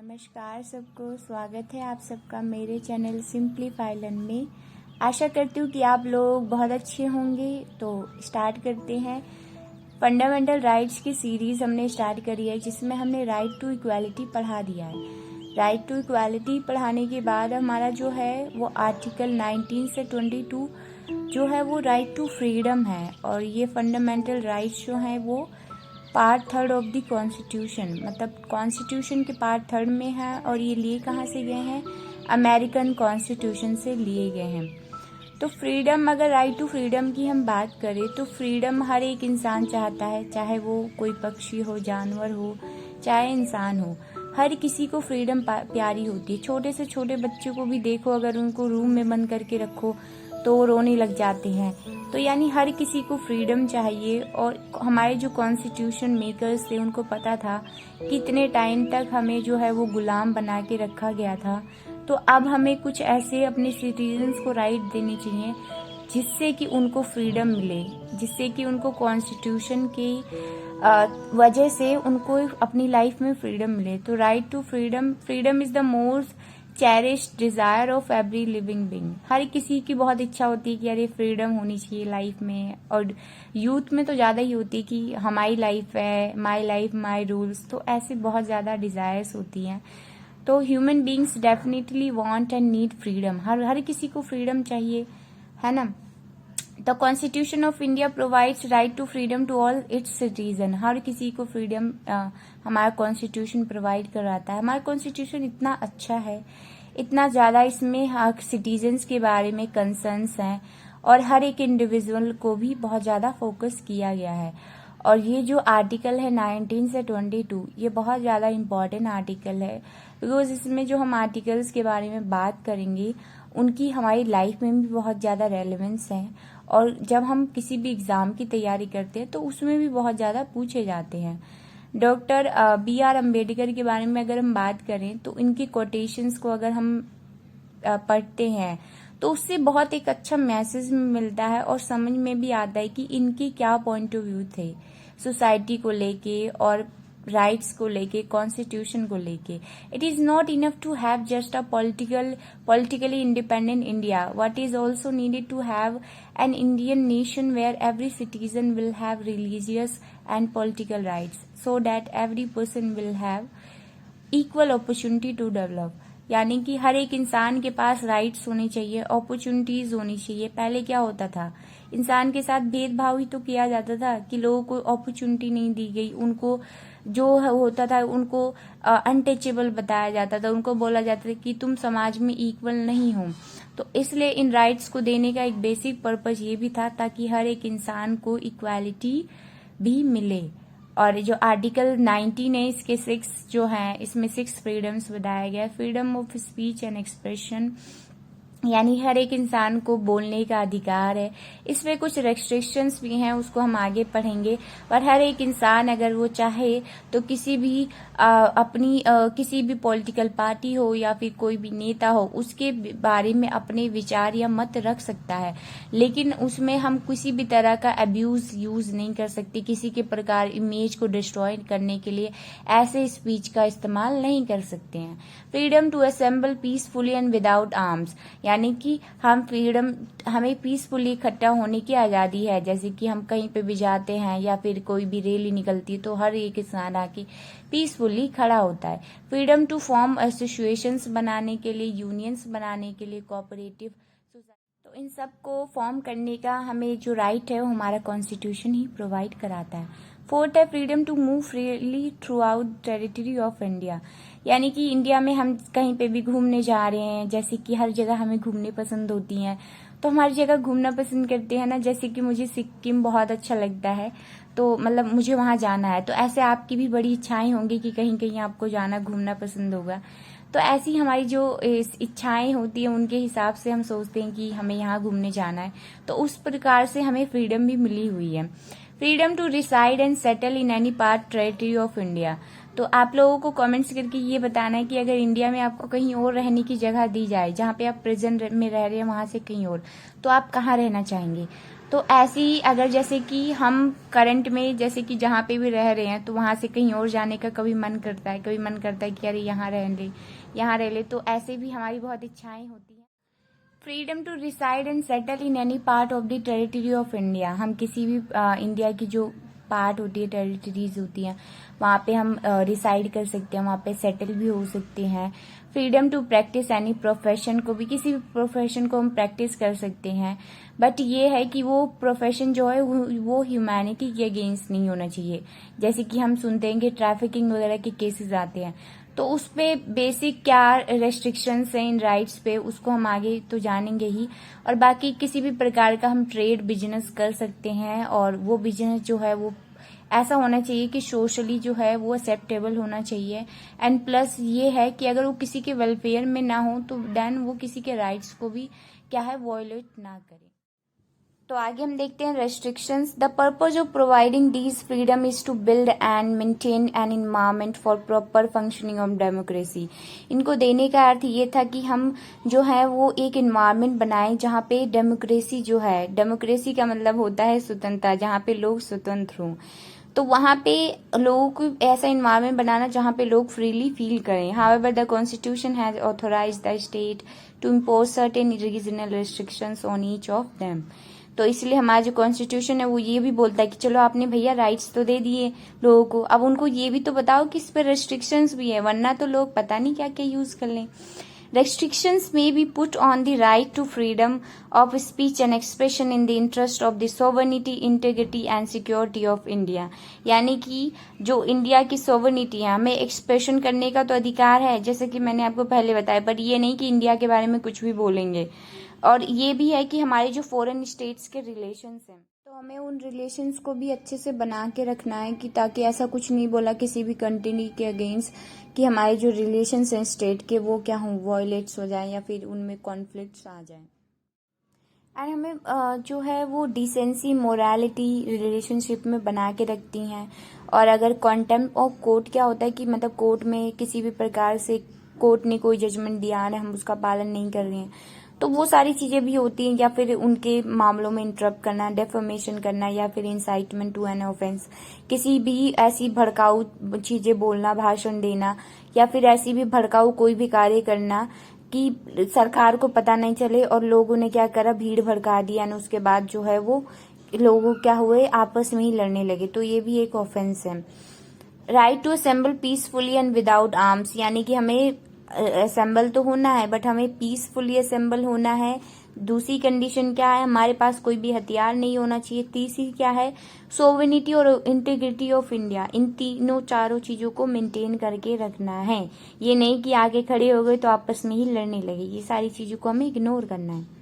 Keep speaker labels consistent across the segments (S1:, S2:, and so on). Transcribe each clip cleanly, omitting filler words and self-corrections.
S1: नमस्कार सबको, स्वागत है आप सबका मेरे चैनल सिंप्लीफाई लर्न में। आशा करती हूँ कि आप लोग बहुत अच्छे होंगे। तो स्टार्ट करते हैं। फंडामेंटल राइट्स की सीरीज़ हमने स्टार्ट करी है, जिसमें हमने राइट टू इक्वालिटी पढ़ा दिया है। राइट टू इक्वालिटी पढ़ाने के बाद हमारा जो है वो आर्टिकल 19 से 22 जो है वो राइट टू फ्रीडम है। और ये फंडामेंटल राइट्स जो हैं वो पार्ट 3 ऑफ द कॉन्स्टिट्यूशन, मतलब कॉन्स्टिट्यूशन के पार्ट 3 में है। और ये लिए कहाँ से गए हैं? अमेरिकन कॉन्स्टिट्यूशन से लिए गए हैं। तो फ्रीडम, अगर राइट टू फ्रीडम की हम बात करें तो फ्रीडम हर एक इंसान चाहता है, चाहे वो कोई पक्षी हो, जानवर हो, चाहे इंसान हो। हर किसी को फ्रीडम प्यारी होती है। छोटे से छोटे बच्चों को भी देखो, अगर उनको रूम में बंद करके रखो तो वो रोने लग जाते हैं। तो यानी हर किसी को फ्रीडम चाहिए। और हमारे जो कॉन्स्टिट्यूशन मेकर्स थे उनको पता था कि इतने टाइम तक हमें जो है वो गुलाम बना के रखा गया था। तो अब हमें कुछ ऐसे अपने सिटीजन्स को राइट देनी चाहिए जिससे कि उनको फ्रीडम मिले, जिससे कि उनको कॉन्स्टिट्यूशन की वजह से उनको अपनी लाइफ में फ्रीडम मिले। तो right to freedom, freedom is the most cherished desire of every living being. हर किसी की बहुत इच्छा होती है कि अरे फ्रीडम होनी चाहिए लाइफ में। और यूथ में तो ज़्यादा ही होती है कि हमारी लाइफ है, माई लाइफ माई रूल्स। तो ऐसे बहुत ज़्यादा डिज़ायर्स होती हैं। तो human beings definitely want and need freedom. हर किसी को फ्रीडम चाहिए, है ना। The constitution of India provides right to freedom to all its citizen. हर किसी को फ्रीडम हमारा कॉन्स्टिट्यूशन प्रोवाइड कराता है। हमारा कॉन्स्टिट्यूशन इतना अच्छा है, इतना ज़्यादा इसमें सिटीजन्स के बारे में कंसर्न्स हैं और हर एक इंडिविजुअल को भी बहुत ज़्यादा फोकस किया गया है। और ये जो आर्टिकल है 19 से 22, ये बहुत ज़्यादा इम्पॉर्टेंट आर्टिकल है, बिकॉज इसमें जो हम आर्टिकल्स के बारे में बात करेंगे उनकी हमारी लाइफ में भी बहुत ज़्यादा रेलेवेंस है। और जब हम किसी भी एग्ज़ाम की तैयारी करते हैं तो उसमें भी बहुत ज़्यादा पूछे जाते हैं। डॉक्टर BR अम्बेडकर के बारे में अगर हम बात करें तो इनकी कोटेशंस को अगर हम पढ़ते हैं तो उससे बहुत एक अच्छा मैसेज मिलता है और समझ में भी आता है कि इनके क्या पॉइंट ऑफ व्यू थे सोसाइटी को लेके और राइट्स को लेके, कॉन्स्टिट्यूशन को लेके। It is not enough to have just a politically independent India. What is also needed to have an Indian nation where every citizen will have religious and political rights, so that every person will have equal opportunity to develop. यानी कि हर एक इंसान के पास rights होने चाहिए, opportunities होनी चाहिए। पहले क्या होता था, इंसान के साथ भेदभाव ही तो किया जाता था कि लोगों को अपॉर्चुनिटी नहीं दी गई। उनको जो होता था उनको अनटचेबल बताया जाता था, उनको बोला जाता था कि तुम समाज में इक्वल नहीं हो। तो इसलिए इन राइट्स को देने का एक बेसिक पर्पज ये भी था ताकि हर एक इंसान को इक्वालिटी भी मिले। और जो आर्टिकल 19 है इसके 6 जो हैं, इसमें 6 फ्रीडम्स बताया गया। Freedom of speech and expression, यानी हर एक इंसान को बोलने का अधिकार है। इसमें कुछ रेस्ट्रिक्शंस भी हैं, उसको हम आगे पढ़ेंगे। पर हर एक इंसान अगर वो चाहे तो किसी भी किसी भी पॉलिटिकल पार्टी हो या फिर कोई भी नेता हो, उसके बारे में अपने विचार या मत रख सकता है। लेकिन उसमें हम किसी भी तरह का अब्यूज यूज नहीं कर सकते। किसी के प्रकार इमेज को डिस्ट्रॉय करने के लिए ऐसे स्पीच का इस्तेमाल नहीं कर सकते हैं। Freedom to assemble peacefully and without arms, यानी कि हमें पीसफुली इकट्ठा होने की आज़ादी है। जैसे कि हम कहीं पे भी जाते हैं या फिर कोई भी रैली निकलती है तो हर एक इंसान आके पीसफुली खड़ा होता है। फ्रीडम टू फॉर्म एसोसिएशंस बनाने के लिए, यूनियंस बनाने के लिए, कोऑपरेटिव सोसाइटी। तो इन सब को फॉर्म करने का हमें जो राइट है वो हमारा कॉन्स्टिट्यूशन ही प्रोवाइड कराता है। फोर्थ है freedom to move freely throughout territory of India, यानी कि इंडिया में हम कहीं पे भी घूमने जा रहे हैं, जैसे कि हर जगह हमें घूमने पसंद होती हैं तो हम हर जगह घूमना पसंद करते हैं ना। जैसे कि मुझे सिक्किम बहुत अच्छा लगता है, तो मतलब मुझे वहाँ जाना है। तो ऐसे आपकी भी बड़ी इच्छाएं होंगी कि कहीं कहीं आपको जाना, घूमना पसंद होगा। तो ऐसी हमारी जो इच्छाएं होती हैं उनके हिसाब से हम सोचते हैं कि हमें यहाँ घूमने जाना है, तो उस प्रकार से हमें फ्रीडम भी मिली हुई है। Freedom to reside and settle in any part territory of India. तो आप लोगों को कमेंट्स करके ये बताना है कि अगर इंडिया में आपको कहीं और रहने की जगह दी जाए, जहाँ पे आप प्रेजेंट में रह रहे हैं वहां से कहीं और, तो आप कहाँ रहना चाहेंगे। तो ऐसे ही अगर जैसे कि हम करंट में जैसे कि जहाँ पे भी रह रहे हैं तो वहाँ से कहीं और जाने का कभी मन करता है, कभी मन करता है कि अरे यहाँ रह ले, तो ऐसे भी हमारी बहुत इच्छाएं होती हैं। Freedom to reside and settle in any part of the territory of India, हम किसी भी इंडिया की जो पार्ट होती है, टेरिटरीज होती हैं, वहाँ पे हम रिसाइड कर सकते हैं, वहाँ पे सेटल भी हो सकते हैं। Freedom to practise any profession, को भी किसी भी प्रोफेशन को हम प्रैक्टिस कर सकते हैं, बट ये है कि वो प्रोफेशन जो है वो ह्यूमैनिटी के अगेंस्ट नहीं होना चाहिए। जैसे कि हम सुनते हैं कि ट्रैफिकिंग वगैरह के केसेस आते हैं, तो उस पे बेसिक क्या रेस्ट्रिक्शंस हैं इन राइट्स पे, उसको हम आगे तो जानेंगे ही। और बाकी किसी भी प्रकार का हम ट्रेड बिजनेस कर सकते हैं, और वो बिजनेस जो है वो ऐसा होना चाहिए कि सोशली जो है वो एक्सेप्टेबल होना चाहिए। एंड प्लस ये है कि अगर वो किसी के वेलफेयर में ना हो तो देन वो किसी के राइट्स को भी क्या है वॉयलेट ना करे। तो आगे हम देखते हैं restrictions. The purpose of providing these freedom is to build and maintain an environment for proper functioning of democracy. इनको देने का अर्थ ये था कि हम जो है वो एक एनवायरमेंट बनाएं जहाँ पे डेमोक्रेसी जो है, डेमोक्रेसी का मतलब होता है स्वतंत्रता, जहाँ पे लोग स्वतंत्र हों। तो वहाँ पे लोगों को ऐसा इन्वायरमेंट बनाना जहाँ पे लोग फ्रीली फील करें। However the constitution has authorise the state to impose certain regional restrictions on each of them. तो इसलिए हमारा जो कॉन्स्टिट्यूशन है वो ये भी बोलता है कि चलो आपने भैया राइट्स तो दे दिए लोगों को, अब उनको ये भी तो बताओ कि इस पर रेस्ट्रिक्शंस भी है, वरना तो लोग पता नहीं क्या क्या यूज कर लें। Restrictions may be put on the right to freedom of speech and expression in the interest of the sovereignty, integrity and security of India। यानी कि जो इंडिया की सोवरनिटी है, हमें एक्सप्रेशन करने का तो अधिकार है जैसे कि मैंने आपको पहले बताया, पर ये नहीं कि इंडिया के बारे में कुछ भी बोलेंगे। और ये भी है कि हमारे जो फॉरेन स्टेट्स के रिलेशंस हैं, तो हमें उन रिलेशंस को भी अच्छे से बना के रखना है कि ताकि ऐसा कुछ नहीं बोला किसी भी कंट्री के अगेंस्ट कि हमारे जो रिलेशंस हैं स्टेट के वो क्या हों, वॉयलेट्स हो जाएं या फिर उनमें कॉन्फ्लिक्ट्स आ जाएं। एंड हमें जो है वो डिसेंसी मोरालिटी रिलेशनशिप में बना के रखती हैं। और अगर कॉन्टेम्प्ट ऑफ कोर्ट क्या होता है कि मतलब कोर्ट में किसी भी प्रकार से कोर्ट ने कोई जजमेंट दिया है, हम उसका पालन नहीं कर रहे हैं, तो वो सारी चीजें भी होती हैं। या फिर उनके मामलों में इंटरप्ट करना, डेफर्मेशन करना, या फिर इंसाइटमेंट टू एन ऑफेंस, किसी भी ऐसी भड़काऊ चीजें बोलना, भाषण देना, या फिर ऐसी भी भड़काऊ कोई भी कार्य करना कि सरकार को पता नहीं चले और लोगों ने क्या करा, भीड़ भड़का दिया, और उसके बाद जो है वो लोगों क्या हुए, आपस में ही लड़ने लगे, तो ये भी एक ऑफेंस है। Right to assemble peacefully and without arms, यानी कि हमें असेंबल तो होना है बट हमें पीसफुली असेंबल होना है। दूसरी कंडीशन क्या है, हमारे पास कोई भी हथियार नहीं होना चाहिए। तीसरी क्या है, सोवेनिटी और इंटीग्रिटी ऑफ इंडिया, इन तीनों चारों चीजों को मेंटेन करके रखना है। ये नहीं कि आगे खड़े हो गए तो आपस में ही लड़ने लगे, ये सारी चीजों को हमें इग्नोर करना है।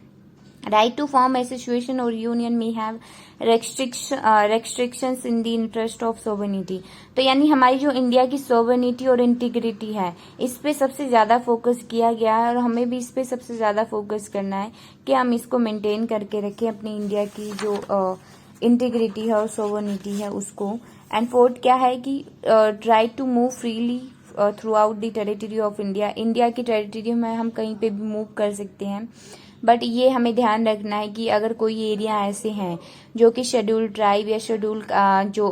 S1: राइट टू फॉर्म एसोसिएशन और यूनियन में have restrictions in the interest of sovereignty. तो यानी हमारी जो इंडिया की सोवेनिटी और इंटीग्रिटी है, इस पे सबसे ज्यादा फोकस किया गया है, और हमें भी इस पे सबसे ज्यादा फोकस करना है कि हम इसको मेंटेन करके रखें, अपनी इंडिया की जो इंटीग्रिटी है और सोवेनिटी है उसको। एंड फोर्थ क्या है कि right to move freely throughout the territory of India. India की टेरिटरी में हम कहीं पे भी मूव कर सकते हैं, बट ये हमें ध्यान रखना है कि अगर कोई एरिया ऐसे हैं जो कि शेड्यूल ट्राइब या शेड्यूल जो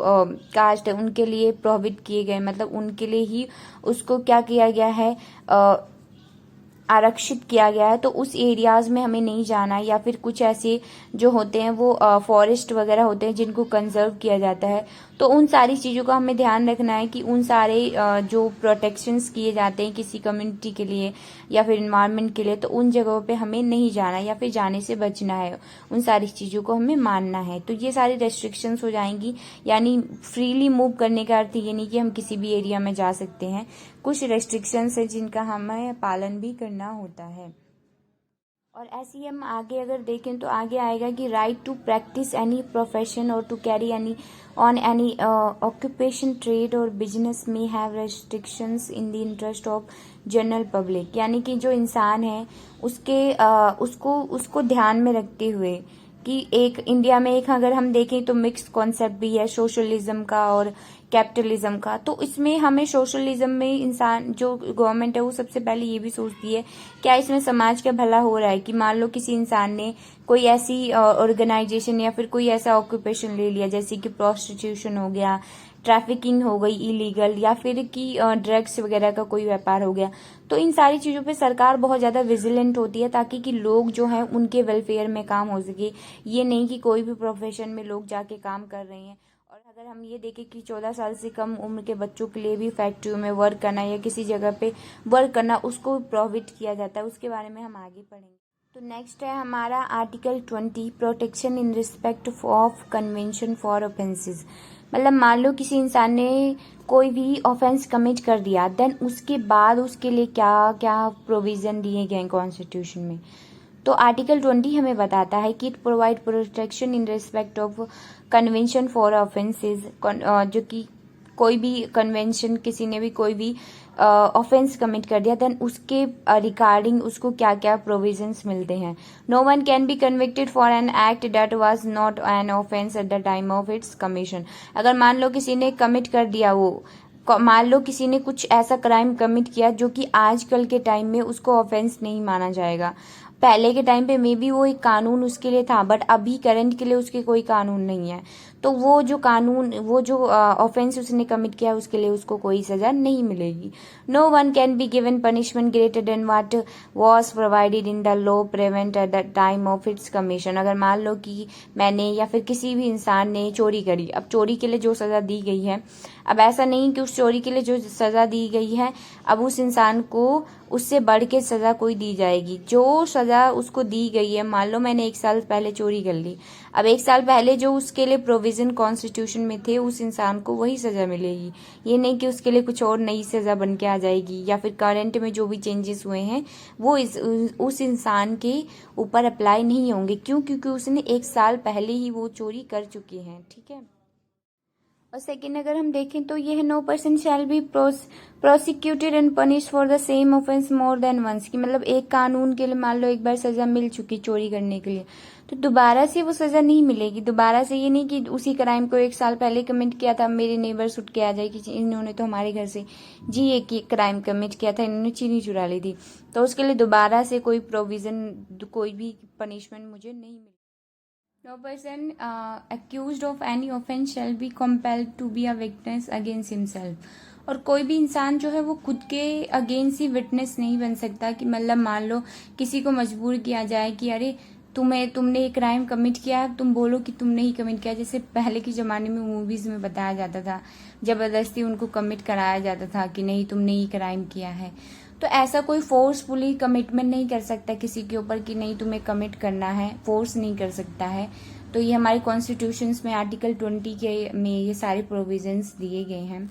S1: कास्ट है उनके लिए प्रोहिबिट किए गए, मतलब उनके लिए ही उसको क्या किया गया है, आरक्षित किया गया है, तो उस एरियाज में हमें नहीं जाना। या फिर कुछ ऐसे जो होते हैं वो फॉरेस्ट वगैरह होते हैं जिनको कंजर्व किया जाता है, तो उन सारी चीज़ों का हमें ध्यान रखना है कि उन सारे जो प्रोटेक्शंस किए जाते हैं किसी कम्युनिटी के लिए या फिर इन्वायरमेंट के लिए, तो उन जगहों पे हमें नहीं जाना या फिर जाने से बचना है, उन सारी चीज़ों को हमें मानना है। तो ये सारी रेस्ट्रिक्शंस हो जाएंगी। यानी फ्रीली मूव करने का अर्थ ये नहीं कि हम किसी भी एरिया में जा सकते हैं, कुछ रेस्ट्रिक्शंस है जिनका हमें पालन भी करना होता है। और ऐसे ही हम आगे अगर देखें तो आगे आएगा कि right to practise any profession और to carry any on any occupation, trade और बिजनेस में have restrictions in the interest of general public. यानी कि जो इंसान है उसको ध्यान में रखते हुए कि एक इंडिया में एक अगर हम देखें तो मिक्स कॉन्सेप्ट भी है सोशलिज्म का और कैपिटलिज्म का। तो इसमें हमें सोशलिज्म में इंसान जो गवर्नमेंट है वो सबसे पहले ये भी सोचती है क्या इसमें समाज का भला हो रहा है, कि मान लो किसी इंसान ने कोई ऐसी ऑर्गेनाइजेशन या फिर कोई ऐसा ऑक्यूपेशन ले लिया जैसे कि प्रोस्टिट्यूशन हो गया, ट्रैफिकिंग हो गई इलीगल, या फिर कि ड्रग्स वगैरह का कोई व्यापार हो गया। तो इन सारी चीजों पे सरकार बहुत ज्यादा विजिलेंट होती है ताकि कि लोग जो हैं उनके वेलफेयर में काम हो सके। ये नहीं कि कोई भी प्रोफेशन में लोग जाके काम कर रहे हैं। और अगर हम ये देखें कि 14 साल से कम उम्र के बच्चों के लिए भी फैक्ट्रियों में वर्क करना या किसी जगह पे वर्क करना उसको प्रोहिबिट किया जाता है, उसके बारे में हम आगे पढ़ेंगे। तो नेक्स्ट है हमारा article 20, protection in respect of convention for offences. मतलब मान लो किसी इंसान ने कोई भी ऑफेंस कमिट कर दिया, देन उसके बाद उसके लिए क्या क्या प्रोविजन दिए गए कॉन्स्टिट्यूशन में। तो आर्टिकल 20 हमें बताता है कि it provide protection in respect of convention for offences, जो कि कोई भी कन्वेंशन, किसी ने भी कोई भी ऑफेंस कमिट कर दिया देन उसके रिगार्डिंग उसको क्या क्या प्रोविजंस मिलते हैं। No one can be convicted for an act that was not an offence at the time of its commission. अगर मान लो किसी ने कमिट कर दिया, वो मान लो किसी ने कुछ ऐसा क्राइम कमिट किया जो कि आजकल के टाइम में उसको ऑफेंस नहीं माना जाएगा। पहले के टाइम पे मे बी वो एक कानून उसके लिए था, बट अभी करंट के लिए उसके कोई कानून नहीं है। तो वो जो कानून, वो जो ऑफेंस उसने कमिट किया उसके लिए उसको कोई सजा नहीं मिलेगी। No one can be given punishment greater than what was provided in the law prevent at the time of its commission. अगर मान लो कि मैंने या फिर किसी भी इंसान ने चोरी करी, अब चोरी के लिए जो सजा दी गई है, अब ऐसा नहीं कि उस चोरी के लिए जो सजा दी गई है अब उस इंसान को उससे बढ़ के सजा कोई दी जाएगी। जो सजा उसको दी गई है, मान लो मैंने 1 साल पहले चोरी कर ली, अब 1 साल पहले जो उसके लिए प्रोविजन कॉन्स्टिट्यूशन में थे उस इंसान को वही सजा मिलेगी। ये नहीं कि उसके लिए कुछ और नई सजा बन के आ जाएगी, या फिर करंट में जो भी चेंजेस हुए हैं वो उस इंसान के ऊपर अप्लाई नहीं होंगे। क्यों? क्योंकि उसने 1 साल पहले ही वो चोरी कर चुके हैं। ठीक है। और सेकेंड अगर हम देखें तो ये है no person shall be prosecuted and punish for the same offence more than once, की मतलब एक कानून के लिए मान लो एक बार सजा मिल चुकी चोरी करने के लिए, तो दोबारा से वो सजा नहीं मिलेगी। दोबारा से ये नहीं कि उसी क्राइम को 1 साल पहले कमिट किया था, मेरे नेबर्स उठ के आ जाए कि इन्होंने तो हमारे घर से जी एक क्राइम कमिट किया था, इन्होंने चीनी चुरा ली थी, तो उसके लिए दोबारा से कोई प्रोविजन, कोई भी पनिशमेंट मुझे नहीं मिली। No person accused of any offense shall be compelled to be a witness against himself। और कोई भी इंसान जो है वो खुद के अगेंस्ट ही विटनेस नहीं बन सकता, कि मतलब मान लो किसी को मजबूर किया जाए कि अरे तुमने एक क्राइम कमिट किया, तुम बोलो कि तुमने ही कमिट किया। जैसे पहले के जमाने में मूवीज में बताया जाता था, जबरदस्ती उनको कमिट कराया जाता था कि नहीं तुमने ही क्राइम किया है। तो ऐसा कोई फोर्सफुली कमिटमेंट नहीं कर सकता किसी के ऊपर कि नहीं तुम्हें कमिट करना है, फोर्स नहीं कर सकता है। तो ये हमारे कॉन्स्टिट्यूशंस में आर्टिकल 20 के में ये सारे प्रोविजंस दिए गए हैं।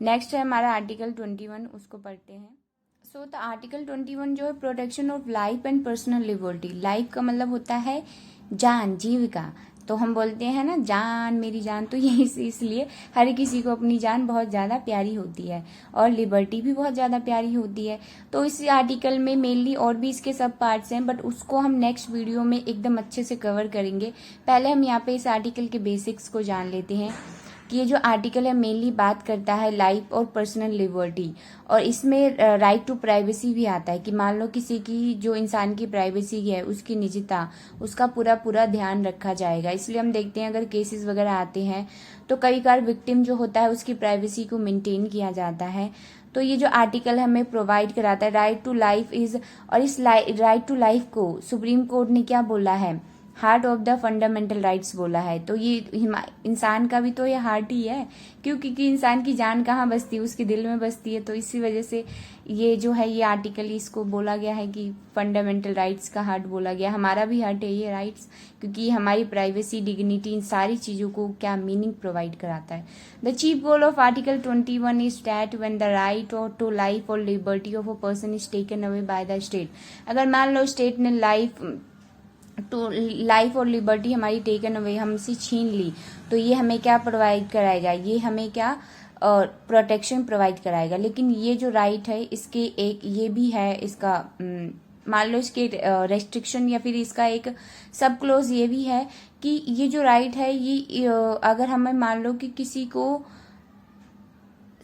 S1: नेक्स्ट है हमारा आर्टिकल 21, उसको पढ़ते हैं। सो द आर्टिकल 21 जो है protection of life and personal liberty. Life का मतलब होता है जान, जीविका। तो हम बोलते हैं ना जान मेरी जान, तो ये इसलिए हर किसी को अपनी जान बहुत ज़्यादा प्यारी होती है और लिबर्टी भी बहुत ज़्यादा प्यारी होती है। तो इस आर्टिकल में मेनली और भी इसके सब पार्ट्स हैं, बट उसको हम नेक्स्ट वीडियो में एकदम अच्छे से कवर करेंगे। पहले हम यहाँ पे इस आर्टिकल के बेसिक्स को जान लेते हैं कि ये जो आर्टिकल है मेनली बात करता है लाइफ और पर्सनल लिबर्टी, और इसमें राइट टू प्राइवेसी भी आता है कि मान लो किसी की जो इंसान की प्राइवेसी है, उसकी निजता, उसका पूरा पूरा ध्यान रखा जाएगा। इसलिए हम देखते हैं अगर केसेस वगैरह आते हैं तो कई बार विक्टिम जो होता है उसकी प्राइवेसी को मेंटेन किया जाता है। तो ये जो आर्टिकल हमें प्रोवाइड कराता है राइट टू लाइफ इज, और इस राइट टू लाइफ को सुप्रीम कोर्ट ने क्या बोला है, heart of the fundamental rights बोला है। तो ये इंसान का भी तो ये हार्ट ही है, क्योंकि इंसान की जान कहाँ बसती है, उसके दिल में बसती है। तो इसी वजह से ये जो है ये आर्टिकल इसको बोला गया है कि फंडामेंटल राइट्स का हार्ट बोला गया। हमारा भी हार्ट है ये राइट्स, क्योंकि हमारी प्राइवेसी, डिग्निटी, इन सारी चीज़ों को क्या मीनिंग प्रोवाइड कराता है। The chief goal of article 21 is that when the right to life और liberty of a person is taken away by the state. अगर मान लो स्टेट ने लाइफ और लिबर्टी हमारी टेकन अवे, हमसे छीन ली, तो ये हमें क्या प्रोवाइड कराएगा, ये हमें क्या प्रोटेक्शन प्रोवाइड कराएगा। लेकिन ये जो राइट है इसके एक ये भी है, इसका मान लो इसके रेस्ट्रिक्शन या फिर इसका एक सब क्लोज ये भी है कि ये जो राइट है ये अगर हमें मान लो कि किसी को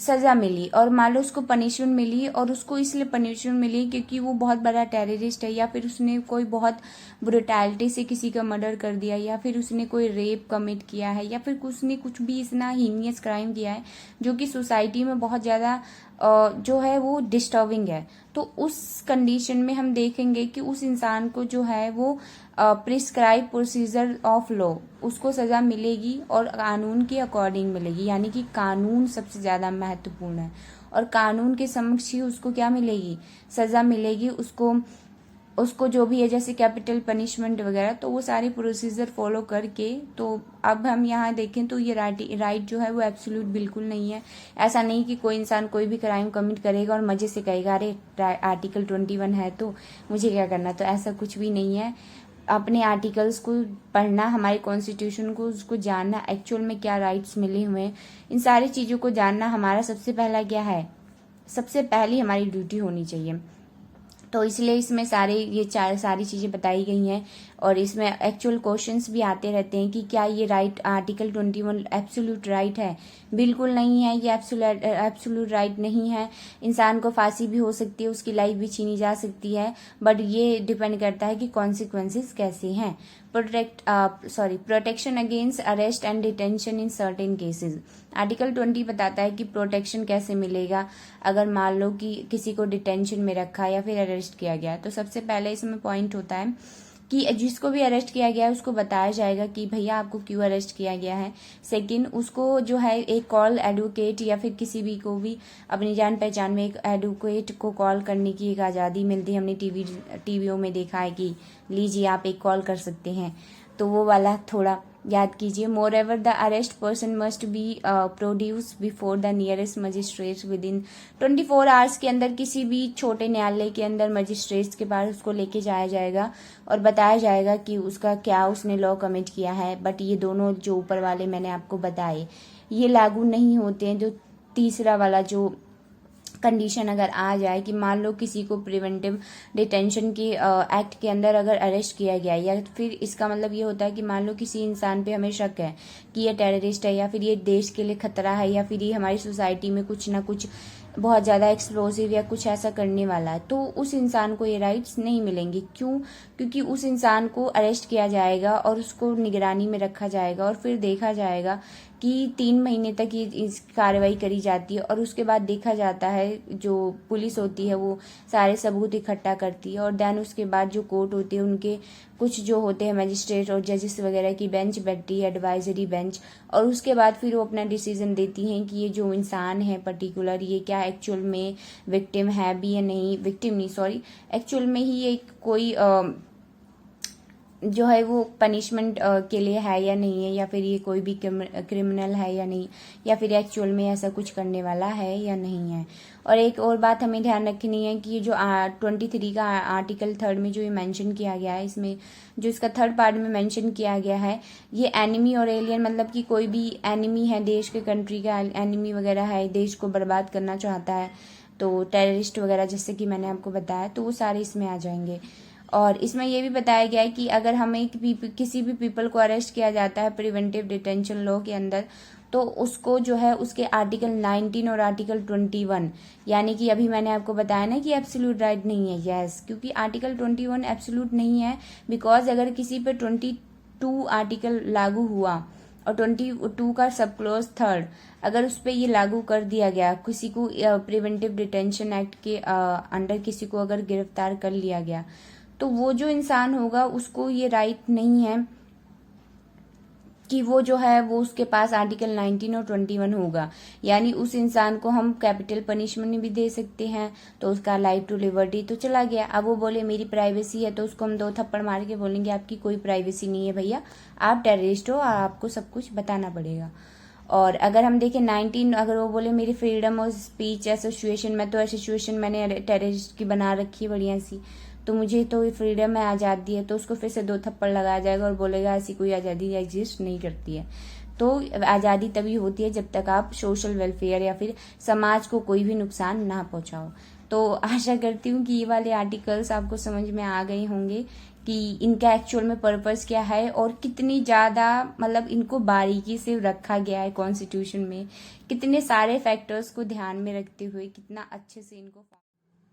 S1: सजा मिली और मान लो उसको पनिशमेंट मिली, और उसको इसलिए पनिशमेंट मिली क्योंकि वो बहुत बड़ा टेररिस्ट है, या फिर उसने कोई बहुत ब्रुटैलिटी से किसी का मर्डर कर दिया, या फिर उसने कोई रेप कमिट किया है, या फिर उसने कुछ भी इतना हीनियस क्राइम किया है जो कि सोसाइटी में बहुत ज़्यादा जो है वो डिस्टर्बिंग है। तो उस कंडीशन में हम देखेंगे कि उस इंसान को जो है वो प्रिस्क्राइब प्रोसीजर ऑफ लॉ, उसको सजा मिलेगी और कानून के अकॉर्डिंग मिलेगी, यानी कि कानून सबसे ज़्यादा महत्वपूर्ण है, और कानून के समक्ष ही उसको क्या मिलेगी, सजा मिलेगी। उसको जो भी है जैसे कैपिटल पनिशमेंट वगैरह, तो वो सारे प्रोसीजर फॉलो करके। तो अब हम यहाँ देखें तो ये राइट जो है वो एब्सोल्यूट बिल्कुल नहीं है। ऐसा नहीं कि कोई इंसान कोई भी क्राइम कमिट करेगा और मजे से कहेगा अरे आर्टिकल 21 है तो मुझे क्या करना, तो ऐसा कुछ भी नहीं है। अपने आर्टिकल्स को पढ़ना, हमारे कॉन्स्टिट्यूशन को उसको जानना, एक्चुअल में क्या राइट्स मिले हुए हैं, इन सारी चीज़ों को जानना हमारा सबसे पहला क्या है, सबसे पहली हमारी ड्यूटी होनी चाहिए। तो इसलिए इसमें सारी चीज़ें बताई गई हैं, और इसमें एक्चुअल क्वेश्चंस भी आते रहते हैं कि क्या ये राइट आर्टिकल 21 एब्सोल्यूट राइट है। बिल्कुल नहीं है, ये एब्सोल्यूट राइट नहीं है। इंसान को फांसी भी हो सकती है, उसकी लाइफ भी छीनी जा सकती है, बट ये डिपेंड करता है कि कॉन्सिक्वेंसेस कैसे हैं। Protection against arrest and detention in certain cases. Article 20 बताता है कि प्रोटेक्शन कैसे मिलेगा अगर मान लो कि किसी को डिटेंशन में रखा या फिर अरेस्ट किया गया। तो सबसे पहले इसमें पॉइंट होता है कि जिसको भी अरेस्ट किया गया है उसको बताया जाएगा कि भैया आपको क्यों अरेस्ट किया गया है। सेकंड, उसको जो है एक कॉल एडवोकेट या फिर किसी भी को भी अपनी जान पहचान में एक एडवोकेट को कॉल करने की एक आज़ादी मिलती है। हमने टीवीओ में देखा है कि लीजिए आप एक कॉल कर सकते हैं, तो वो वाला थोड़ा याद कीजिए। Moreover the arrest person must be produce before the nearest magistrate within 24 hours के अंदर किसी भी छोटे न्यायालय के अंदर मजिस्ट्रेट्स के पास उसको लेके जाया जाएगा और बताया जाएगा कि उसका क्या उसने लॉ कमिट किया है। बट ये दोनों जो ऊपर वाले मैंने आपको बताए ये लागू नहीं होते हैं। जो तीसरा वाला जो कंडीशन अगर आ जाए कि मान लो किसी को प्रिवेंटिव डिटेंशन के एक्ट के अंदर अगर अरेस्ट किया गया, या फिर इसका मतलब ये होता है कि मान लो किसी इंसान पे हमें शक है कि ये टेररिस्ट है, या फिर ये देश के लिए खतरा है, या फिर ये हमारी सोसाइटी में कुछ ना कुछ बहुत ज़्यादा एक्सप्लोसिव या कुछ ऐसा करने वाला है, तो उस इंसान को ये राइट्स नहीं मिलेंगे। क्यों? क्योंकि उस इंसान को अरेस्ट किया जाएगा और उसको निगरानी में रखा जाएगा, और फिर देखा जाएगा कि 3 महीने तक ये इस कार्रवाई करी जाती है, और उसके बाद देखा जाता है जो पुलिस होती है वो सारे सबूत इकट्ठा करती है, और देन उसके बाद जो कोर्ट होती है उनके कुछ जो होते हैं मजिस्ट्रेट और जजेस वगैरह की बेंच बैठती है, एडवाइजरी बेंच, और उसके बाद फिर वो अपना डिसीजन देती हैं कि ये जो इंसान है पर्टिकुलर ये क्या एक्चुअल में विक्टिम है भी या नहीं, विक्टिम नहीं सॉरी, एक्चुअल में ही एक कोई जो है वो पनिशमेंट के लिए है या नहीं है, या फिर ये कोई भी क्रिमिनल है या नहीं, या फिर एक्चुअल में ऐसा कुछ करने वाला है या नहीं है। और एक और बात हमें ध्यान रखनी है कि जो 23 का आर्टिकल 3 में जो ये मेंशन किया गया है, इसमें जो इसका 3rd पार्ट में मेंशन किया गया है, ये एनिमी और एलियन, मतलब कि कोई भी एनिमी है, देश के कंट्री का एनिमी वगैरह है, देश को बर्बाद करना चाहता है, तो टेररिस्ट वगैरह जैसे कि मैंने आपको बताया, तो वो सारे इसमें आ जाएंगे। और इसमें यह भी बताया गया है कि अगर हमें किसी भी पीपल को अरेस्ट किया जाता है प्रिवेंटिव डिटेंशन लॉ के अंदर, तो उसको जो है उसके आर्टिकल 19 और आर्टिकल 21, यानी कि अभी मैंने आपको बताया ना कि एब्सोल्यूट राइट नहीं है, यस, क्योंकि आर्टिकल 21 एब्सोल्यूट नहीं है। बिकॉज अगर किसी पे 22 आर्टिकल लागू हुआ और 22 का सब क्लोज 3rd अगर उस पर ये लागू कर दिया गया, किसी को प्रिवेंटिव डिटेंशन एक्ट के अंडर किसी को अगर गिरफ्तार कर लिया गया, तो वो जो इंसान होगा उसको ये राइट नहीं है कि वो जो है वो उसके पास आर्टिकल 19 और 21 होगा। यानी उस इंसान को हम कैपिटल पनिशमेंट भी दे सकते हैं, तो उसका लाइफ टू लिबर्टी तो चला गया। अब वो बोले मेरी प्राइवेसी है, तो उसको हम 2 थप्पड़ मार के बोलेंगे आपकी कोई प्राइवेसी नहीं है भैया, आप टेररिस्ट हो, आपको सब कुछ बताना पड़ेगा। और अगर हम देखें 19, अगर वो बोले मेरी फ्रीडम ऑफ स्पीच एसोसिएशन, मैं तो एसोसिएशन मैंने टेररिस्ट की बना रखी है बढ़िया सी, तो मुझे तो फ्रीडम है, आज़ादी है, तो उसको फिर से 2 थप्पड़ लगाया जाएगा और बोलेगा ऐसी कोई आज़ादी एग्जिस्ट नहीं करती है। तो आज़ादी तभी होती है जब तक आप सोशल वेलफेयर या फिर समाज को कोई भी नुकसान ना पहुंचाओ। तो आशा करती हूँ कि ये वाले आर्टिकल्स आपको समझ में आ गए होंगे कि इनका एक्चुअल में पर्पस क्या है और कितनी ज़्यादा मतलब इनको बारीकी से रखा गया है कॉन्स्टिट्यूशन में, कितने सारे फैक्टर्स को ध्यान में रखते हुए कितना अच्छे से इनको।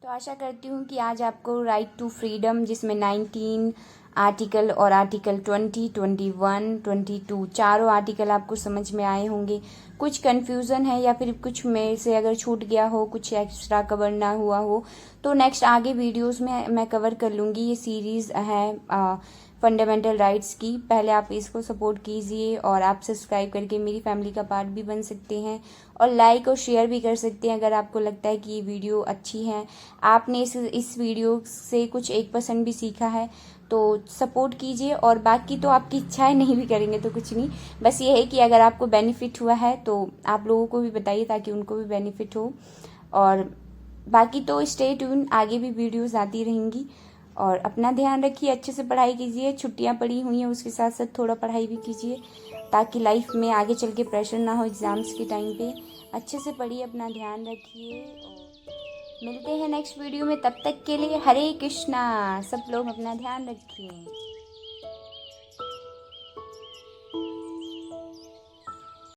S1: तो आशा करती हूँ कि आज आपको राइट टू फ्रीडम, जिसमें 19 आर्टिकल और आर्टिकल 20, 21, 22 चारों आर्टिकल आपको समझ में आए होंगे। कुछ कन्फ्यूज़न है या फिर कुछ में से अगर छूट गया हो, कुछ एक्स्ट्रा कवर ना हुआ हो, तो नेक्स्ट आगे वीडियोस में मैं कवर कर लूँगी। ये सीरीज़ है फंडामेंटल राइट्स की। पहले आप इसको सपोर्ट कीजिए और आप सब्सक्राइब करके मेरी फैमिली का पार्ट भी बन सकते हैं और लाइक और शेयर भी कर सकते हैं अगर आपको लगता है कि ये वीडियो अच्छी है, आपने इस वीडियो से कुछ 1% भी सीखा है तो सपोर्ट कीजिए। और बाकी तो आपकी इच्छाएं नहीं भी करेंगे तो कुछ नहीं, बस ये है कि अगर आपको बेनिफिट हुआ है तो आप लोगों को भी बताइए ताकि उनको भी बेनिफिट हो। और बाकी तो स्टे ट्यून, आगे भी वीडियोस आती रहेंगी। और अपना ध्यान रखिए, अच्छे से पढ़ाई कीजिए, छुट्टियां पड़ी हुई हैं उसके साथ साथ थोड़ा पढ़ाई भी कीजिए ताकि लाइफ में आगे चल के प्रेशर ना हो एग्ज़ाम्स के टाइम पे। अच्छे से पढ़िए, अपना ध्यान रखिए और मिलते हैं नेक्स्ट वीडियो में। तब तक के लिए हरे कृष्णा। सब लोग अपना ध्यान रखिए।